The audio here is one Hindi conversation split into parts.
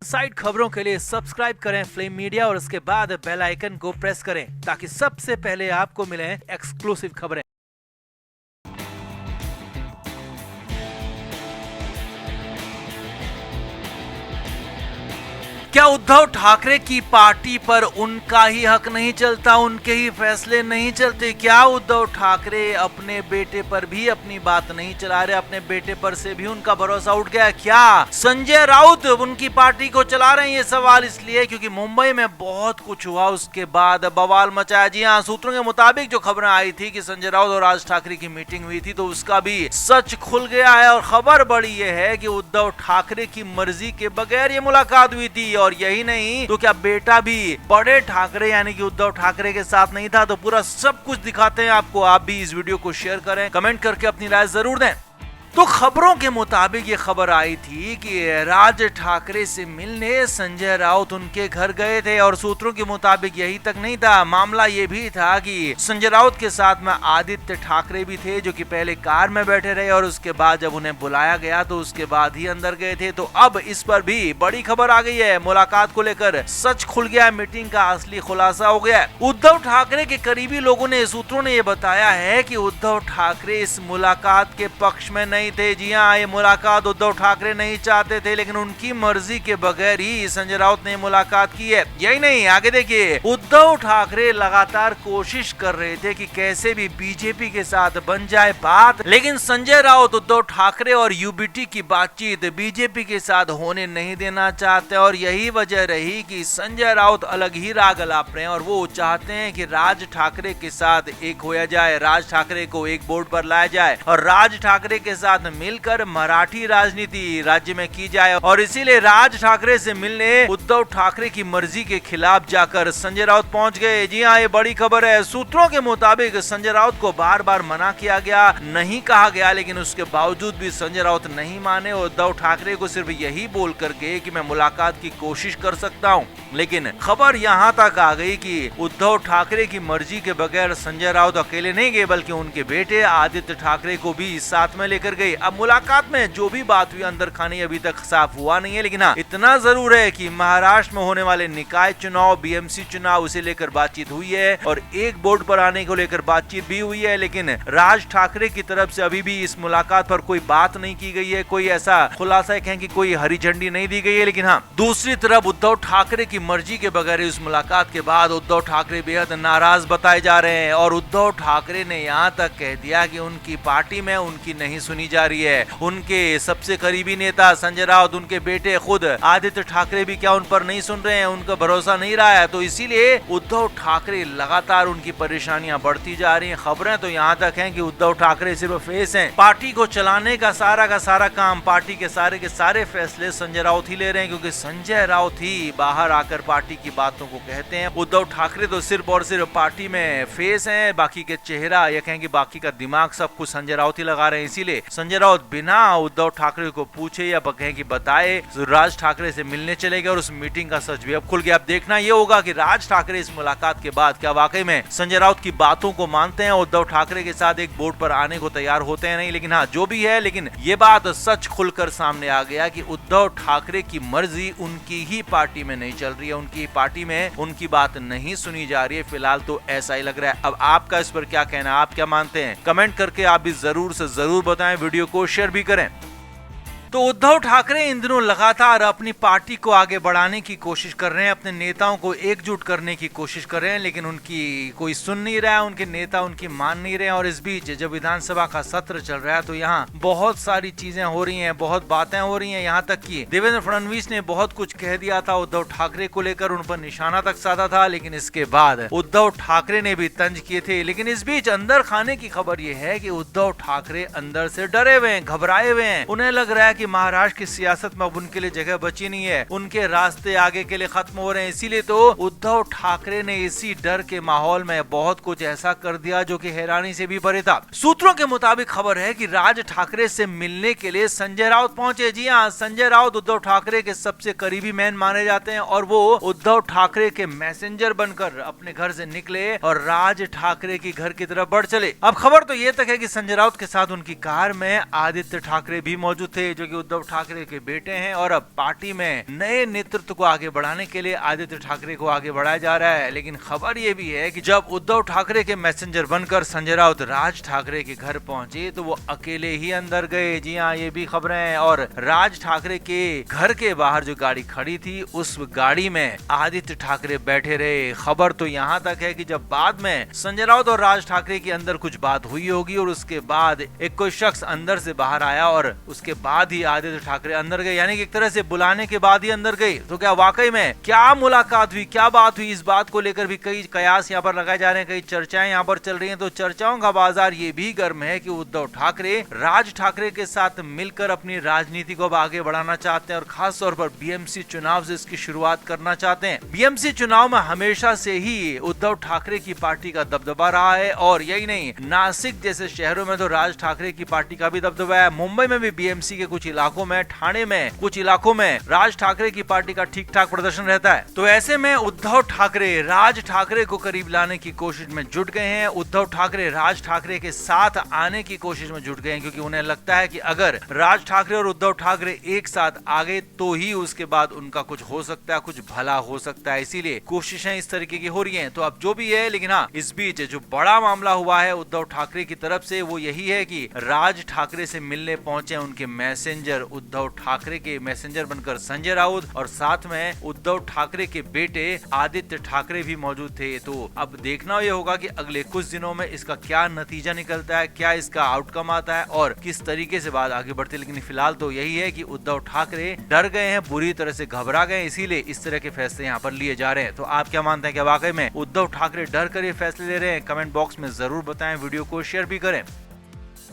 साइड खबरों के लिए सब्सक्राइब करें फ्लेम मीडिया और उसके बाद बेल आइकन को प्रेस करें ताकि सबसे पहले आपको मिले एक्सक्लूसिव खबरें। क्या उद्धव ठाकरे की पार्टी पर उनका ही हक नहीं चलता, उनके ही फैसले नहीं चलते? क्या उद्धव ठाकरे अपने बेटे पर भी अपनी बात नहीं चला रहे? अपने बेटे पर से भी उनका भरोसा उठ गया? क्या संजय राउत उनकी पार्टी को चला रहे हैं? ये सवाल इसलिए क्योंकि मुंबई में बहुत कुछ हुआ, उसके बाद बवाल मचाया। जी हाँ, सूत्रों के मुताबिक जो खबरें आई थी कि संजय राउत और राज ठाकरे की मीटिंग हुई थी, तो उसका भी सच खुल गया है। और खबर बड़ी ये है कि उद्धव ठाकरे की मर्जी के बगैर ये मुलाकात हुई थी। और यही नहीं तो क्या बेटा भी बड़े ठाकरे यानी कि उद्धव ठाकरे के साथ नहीं था? तो पूरा सब कुछ दिखाते हैं आपको। आप भी इस वीडियो को शेयर करें, कमेंट करके अपनी राय जरूर दें। तो खबरों के मुताबिक ये खबर आई थी कि राज ठाकरे से मिलने संजय राउत उनके घर गए थे। और सूत्रों के मुताबिक यही तक नहीं था, मामला ये भी था कि संजय राउत के साथ में आदित्य ठाकरे भी थे, जो कि पहले कार में बैठे रहे और उसके बाद जब उन्हें बुलाया गया तो उसके बाद ही अंदर गए थे। तो अब इस पर भी बड़ी खबर आ गई है। मुलाकात को लेकर सच खुल गया, मीटिंग का असली खुलासा हो गया। उद्धव ठाकरे के करीबी लोगों ने, सूत्रों ने ये बताया है कि उद्धव ठाकरे इस मुलाकात के पक्ष में नहीं थे। जी हाँ, ये मुलाकात उद्धव ठाकरे नहीं चाहते थे, लेकिन उनकी मर्जी के बगैर ही संजय राउत ने मुलाकात की है। यही नहीं, आगे देखिए, उद्धव ठाकरे लगातार कोशिश कर रहे थे कि कैसे भी बीजेपी के साथ बन जाए बात, लेकिन संजय राउत उद्धव ठाकरे और यूबीटी की बातचीत बीजेपी के साथ होने नहीं देना चाहते। और यही वजह रही कि संजय राउत अलग ही राग अलाप रहे हैं और वो चाहते हैं कि राज ठाकरे के साथ एक होया जाए, राज ठाकरे को एक बोर्ड पर लाया जाए और राज ठाकरे के साथ मिलकर मराठी राजनीति राज्य में की जाए। और इसीलिए राज ठाकरे से मिलने उद्धव ठाकरे की मर्जी के खिलाफ जाकर संजय राउत पहुंच गए। जी हाँ, ये बड़ी खबर है। सूत्रों के मुताबिक संजय राउत को बार बार मना किया गया, नहीं कहा गया, लेकिन उसके बावजूद भी संजय राउत नहीं माने। उद्धव ठाकरे को सिर्फ यही बोल करके कि मैं मुलाकात की कोशिश कर सकता हूँ। लेकिन खबर यहाँ तक आ गई कि उद्धव ठाकरे की मर्जी के बगैर संजय राउत अकेले नहीं गए, बल्कि उनके बेटे आदित्य ठाकरे को भी साथ में लेकर गए। अब मुलाकात में जो भी बात हुई अंदर खाने अभी तक साफ हुआ नहीं है, लेकिन हाँ, इतना जरूर है कि महाराष्ट्र में होने वाले निकाय चुनाव, बीएमसी चुनाव, उसे लेकर बातचीत हुई है और एक बोर्ड पर आने को लेकर बातचीत भी हुई है। लेकिन राज ठाकरे की तरफ से अभी भी इस मुलाकात पर कोई बात नहीं की गई है, कोई ऐसा खुलासा कहें कि कोई हरी झंडी नहीं दी गई है। लेकिन हाँ, दूसरी तरफ उद्धव ठाकरे की मर्जी के बगैर इस मुलाकात के बाद उद्धव ठाकरे बेहद नाराज बताए जा रहे हैं। और उद्धव ठाकरे ने यहाँ तक कह दिया कि उनकी पार्टी में उनकी नहीं सुनी जा रही है। उनके सबसे करीबी नेता संजय राउत, उनके बेटे खुद आदित्य ठाकरे भी क्या उन पर नहीं सुन रहे हैं, उनका भरोसा नहीं रहा है। तो इसीलिए उद्धव ठाकरे लगातार उनकी परेशानियां बढ़ती जा रही हैं। खबरें तो यहाँ तक हैं कि उद्धव ठाकरे सिर्फ फेस हैं, पार्टी को चलाने का सारा काम, पार्टी के सारे फैसले संजय राउत ही ले रहे हैं, क्योंकि संजय राउत ही बाहर आकर पार्टी की बातों को कहते हैं। उद्धव ठाकरे तो सिर्फ और सिर्फ पार्टी में फेस हैं, बाकी के चेहरा या कहें कि बाकी का दिमाग सब कुछ संजय राउत ही लगा रहे हैं। इसीलिए संजय राउत बिना उद्धव ठाकरे को पूछे या कहें कि बताए राज ठाकरे से मिलने चले गए और उस मीटिंग का सच भी अब खुल गया। अब देखना ये होगा कि राज ठाकरे इस मुलाकात के बाद क्या वाकई में संजय राउत की बातों को मानते हैं, उद्धव ठाकरे के साथ एक बोर्ड पर आने को तैयार होते हैं नहीं। लेकिन हाँ, जो भी है, लेकिन ये बात सच खुलकर सामने आ गया कि उद्धव ठाकरे की मर्जी उनकी ही पार्टी में नहीं चल रही है, उनकी पार्टी में उनकी बात नहीं सुनी जा रही है। फिलहाल तो ऐसा ही लग रहा है। अब आपका इस पर क्या कहना है, आप क्या मानते हैं? कमेंट करके आप भी जरूर से जरूर बताएं, वीडियो को शेयर भी करें। तो उद्धव ठाकरे इन दिनों लगातार अपनी पार्टी को आगे बढ़ाने की कोशिश कर रहे हैं, अपने नेताओं को एकजुट करने की कोशिश कर रहे हैं, लेकिन उनकी कोई सुन नहीं रहा है, उनके नेता उनकी मान नहीं रहे हैं। और इस बीच जब विधानसभा का सत्र चल रहा है तो यहाँ बहुत सारी चीजें हो रही हैं, बहुत बातें हो रही हैं। यहाँ तक कि देवेंद्र फडणवीस ने बहुत कुछ कह दिया था उद्धव ठाकरे को लेकर, उन पर निशाना तक साधा था, लेकिन इसके बाद उद्धव ठाकरे ने भी तंज किए थे। लेकिन इस बीच अंदर खाने की खबर ये है कि उद्धव ठाकरे अंदर से डरे हुए हैं, घबराए हुए हैं। उन्हें लग रहा है कि महाराष्ट्र की सियासत में अब उनके लिए जगह बची नहीं है, उनके रास्ते आगे के लिए खत्म हो रहे हैं। इसीलिए तो उद्धव ठाकरे ने इसी डर के माहौल में बहुत कुछ ऐसा कर दिया जो कि हैरानी से भी भरे था। सूत्रों के मुताबिक खबर है कि राज ठाकरे से मिलने के लिए संजय राउत पहुंचे। जी हाँ, संजय राउत उद्धव ठाकरे के सबसे करीबी मैन माने जाते हैं और वो उद्धव ठाकरे के मैसेंजर बनकर अपने घर से निकले और राज ठाकरे की घर की तरफ बढ़ चले। अब खबर तो ये तक है कि संजय राउत के साथ उनकी कार में आदित्य ठाकरे भी मौजूद थे, जो जो कि उद्धव ठाकरे के बेटे हैं, और अब पार्टी में नए नेतृत्व को आगे बढ़ाने के लिए आदित्य ठाकरे को आगे बढ़ाया जा रहा है। लेकिन खबर ये भी है कि जब उद्धव ठाकरे के मैसेंजर बनकर संजय राउत राज ठाकरे के घर पहुंचे तो वो अकेले ही अंदर गए। जी हाँ, ये भी खबरें हैं। और राज ठाकरे के घर के बाहर जो गाड़ी खड़ी थी उस गाड़ी में आदित्य ठाकरे बैठे रहे। खबर तो यहाँ तक है कि जब बाद में संजय राउत और राज ठाकरे के अंदर कुछ बात हुई होगी और उसके बाद एक कोई शख्स अंदर से बाहर आया और उसके बाद ही आदित्य ठाकरे अंदर गए, यानी कि एक तरह से बुलाने के बाद ही अंदर गए। तो क्या वाकई में क्या मुलाकात हुई, क्या बात हुई, इस बात को लेकर भी कई कयास यहाँ पर लगाए जा रहे हैं, कई चर्चाएं यहाँ पर चल रही हैं। तो चर्चाओं का बाजार ये भी गर्म है कि उद्धव ठाकरे राज ठाकरे के साथ मिलकर अपनी राजनीति को आगे बढ़ाना चाहते हैं और खास तौर पर बीएमसी चुनाव से इसकी शुरुआत करना चाहते हैं। बीएमसी चुनाव में हमेशा से ही उद्धव ठाकरे की पार्टी का दबदबा रहा है, और यही नहीं, नासिक जैसे शहरों में तो राज ठाकरे की पार्टी का भी दबदबा है। मुंबई में भी बीएमसी के कुछ इलाकों में, ठाणे में कुछ इलाकों में राज ठाकरे की पार्टी का ठीक ठाक प्रदर्शन रहता है। तो ऐसे में उद्धव ठाकरे राज ठाकरे को करीब लाने की कोशिश में जुट गए हैं। उद्धव ठाकरे राज ठाकरे के साथ आने की कोशिश में जुट गए हैं, क्योंकि उन्हें लगता है कि अगर राज ठाकरे और उद्धव ठाकरे एक साथ आ गए तो ही उसके बाद उनका कुछ हो सकता है, कुछ भला हो सकता है। इसीलिए कोशिशें इस तरीके की हो रही हैं। तो अब जो भी है, लेकिन हाँ, इस बीच जो बड़ा मामला हुआ है उद्धव ठाकरे की तरफ से वो यही है कि राज ठाकरे से मिलने पहुंचे उनके मैसेंजर, उद्धव ठाकरे के मैसेंजर बनकर संजय राउत, और साथ में उद्धव ठाकरे के बेटे आदित्य ठाकरे भी मौजूद थे। तो अब देखना ये होगा कि अगले कुछ दिनों में इसका क्या नतीजा निकलता है, क्या इसका आउटकम आता है और किस तरीके से बात आगे बढ़ती है। लेकिन फिलहाल तो यही है कि उद्धव ठाकरे डर गए हैं, बुरी तरह से घबरा गए, इसीलिए इस तरह के फैसले यहाँ पर लिए जा रहे हैं। तो आप क्या मानते हैं, क्या वाकई में उद्धव ठाकरे डर कर ये फैसले ले रहे हैं? कमेंट बॉक्स में जरूर बताएं, वीडियो को शेयर भी करें।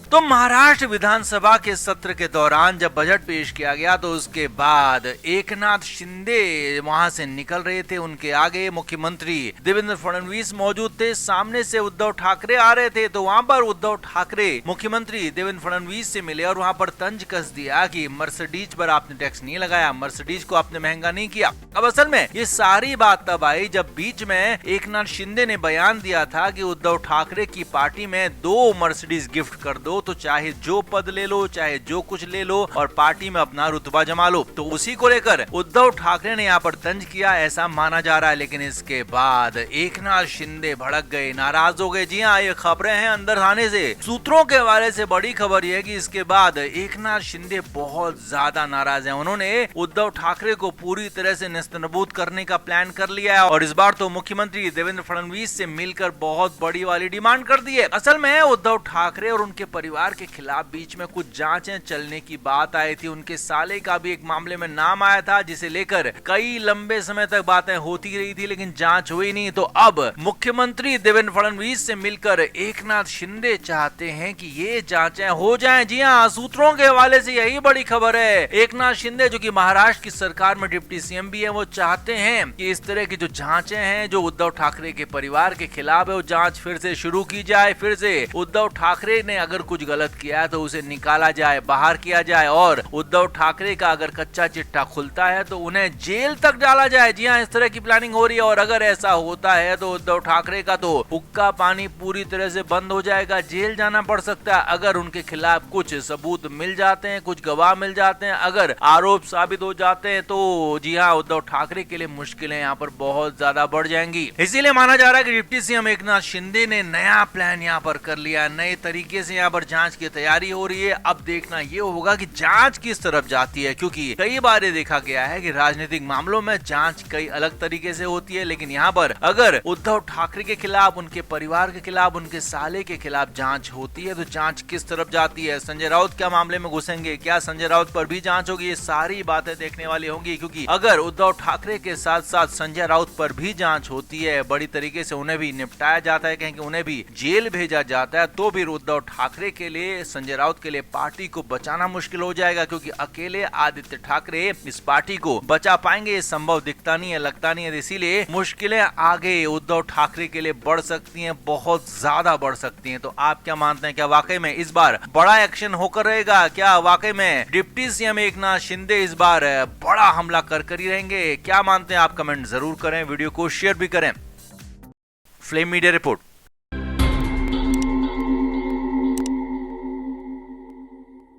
तो महाराष्ट्र विधानसभा के सत्र के दौरान जब बजट पेश किया गया तो उसके बाद एकनाथ शिंदे वहां से निकल रहे थे। उनके आगे मुख्यमंत्री देवेंद्र फडणवीस मौजूद थे। सामने से उद्धव ठाकरे आ रहे थे, तो वहां पर उद्धव ठाकरे मुख्यमंत्री देवेंद्र फडणवीस से मिले और वहां पर तंज कस दिया कि मर्सिडीज पर आपने टैक्स नहीं लगाया, मर्सिडीज को आपने महंगा नहीं किया। अब असल में ये सारी बात तब आई जब बीच में एकनाथ शिंदे ने बयान दिया था कि उद्धव ठाकरे की पार्टी में 2 मर्सिडीज गिफ्ट कर दो, तो चाहे जो पद ले लो, चाहे जो कुछ ले लो और पार्टी में अपना रुतबा जमा लो। तो उसी को लेकर उद्धव ठाकरे ने यहाँ पर तंज किया, ऐसा माना जा रहा है। लेकिन इसके बाद एकनाथ शिंदे भड़क गए, नाराज हो गए। जी हाँ, ये खबरें हैं अंदर आने से, सूत्रों के हवाले से बड़ी खबर यह है कि इसके बाद एकनाथ शिंदे बहुत ज्यादा नाराज हैं। उन्होंने उद्धव ठाकरे को पूरी तरह से नेस्तनाबूद करने का प्लान कर लिया है और इस बार तो मुख्यमंत्री देवेंद्र फडणवीस से मिलकर बहुत बड़ी वाली डिमांड कर दी है। असल में उद्धव ठाकरे और उनके परिवार के खिलाफ बीच में कुछ जांचें चलने की बात आई थी। उनके साले का भी एक मामले में नाम आया था, जिसे लेकर कई लंबे समय तक बातें होती रही थी, लेकिन जांच हुई नहीं। तो अब मुख्यमंत्री देवेंद्र फडणवीस से मिलकर एकनाथ शिंदे चाहते हैं कि ये जांचें हो जाएं। जी हाँ, सूत्रों के हवाले से यही बड़ी खबर है। एकनाथ शिंदे जो कि महाराष्ट्र की सरकार में डिप्टी सीएम भी है, वो चाहते हैं कि इस तरह की जो जांचें हैं जो उद्धव ठाकरे के परिवार के खिलाफ है, वो जांच फिर से शुरू की जाए। फिर से उद्धव ठाकरे ने अगर कुछ गलत किया है तो उसे निकाला जाए, बाहर किया जाए, और उद्धव ठाकरे का अगर कच्चा चिट्ठा खुलता है तो उन्हें जेल तक डाला जाए। जी हाँ, इस तरह की प्लानिंग हो रही है। और अगर ऐसा होता है तो उद्धव ठाकरे का तो हुक्का पानी पूरी तरह से बंद हो जाएगा, जेल जाना पड़ सकता है। अगर उनके खिलाफ कुछ सबूत मिल जाते हैं, कुछ गवाह मिल जाते हैं, अगर आरोप साबित हो जाते हैं तो जी हाँ, उद्धव ठाकरे के लिए मुश्किलें यहाँ पर बहुत ज्यादा बढ़ जाएंगी। इसीलिए माना जा रहा है कि डिप्टी सीएम एकनाथ शिंदे ने नया प्लान यहाँ पर कर लिया, नए तरीके से यहाँ पर जांच की तैयारी हो रही है। अब देखना ये होगा कि जांच किस तरफ जाती है, क्योंकि कई बार देखा गया है कि राजनीतिक मामलों में जांच कई अलग तरीके से होती है। लेकिन यहाँ पर अगर उद्धव ठाकरे के खिलाफ, उनके परिवार के खिलाफ, उनके साले के खिलाफ जांच होती है तो जांच किस तरफ जाती है? संजय राउत क्या मामले में घुसेंगे? क्या संजय राउत पर भी जांच होगी? ये सारी बातें देखने वाली होंगी, क्योंकि अगर उद्धव ठाकरे के साथ साथ संजय राउत पर भी जांच होती है, बड़ी तरीके से उन्हें भी निपटाया जाता है, कहीं उन्हें भी जेल भेजा जाता है, तो फिर उद्धव ठाकरे के लिए, संजय राउत के लिए पार्टी को बचाना मुश्किल हो जाएगा। क्योंकि अकेले आदित्य ठाकरे इस पार्टी को बचा पाएंगे, ये संभव दिखता नहीं है, लगता नहीं है। इसीलिए मुश्किलें आगे उद्धव ठाकरे के लिए बढ़ सकती हैं, बहुत ज्यादा बढ़ सकती हैं। तो आप क्या मानते हैं, क्या वाकई में इस बार बड़ा एक्शन होकर रहेगा? क्या वाकई में डिप्टी सीएम एकनाथ शिंदे इस बार बड़ा हमला कर ही रहेंगे? क्या मानते हैं आप? कमेंट जरूर करें, वीडियो को शेयर भी करें। Flame media report.